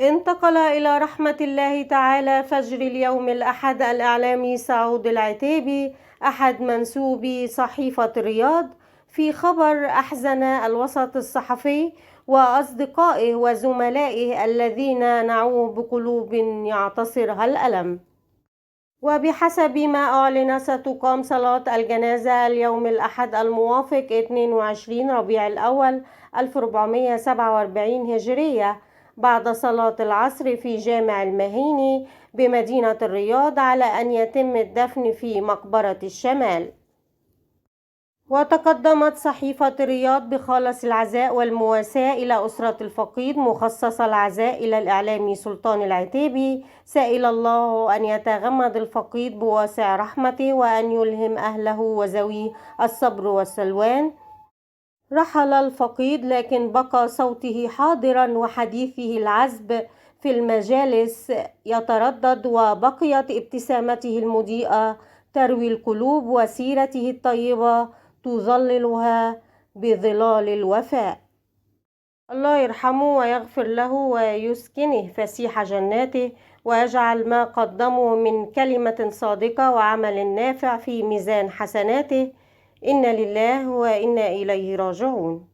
انتقل إلى رحمة الله تعالى فجر اليوم الأحد الإعلامي سعود العتيبي أحد منسوبي صحيفة الرياض في خبر أحزن الوسط الصحفي وأصدقائه وزملائه الذين نعوه بقلوب يعتصرها الألم. وبحسب ما أعلن ستقام صلاة الجنازة اليوم الأحد الموافق 22 ربيع الأول 1447 هجرية بعد صلاة العصر في جامع المهيني بمدينة الرياض، على أن يتم الدفن في مقبرة الشمال. وتقدمت صحيفة الرياض بخالص العزاء والمواساة إلى أسرة الفقيد، مخصص العزاء إلى الإعلامي سلطان العتيبي، سائل الله أن يتغمد الفقيد بواسع رحمته وأن يلهم أهله وذويه الصبر والسلوان. رحل الفقيد لكن بقى صوته حاضرا وحديثه العذب في المجالس يتردد، وبقيت ابتسامته المضيئة تروي القلوب، وسيرته الطيبة تظللها بظلال الوفاء. الله يرحمه ويغفر له ويسكنه فسيح جناته، ويجعل ما قدمه من كلمة صادقة وعمل نافع في ميزان حسناته. إنا لله وإنا إليه راجعون.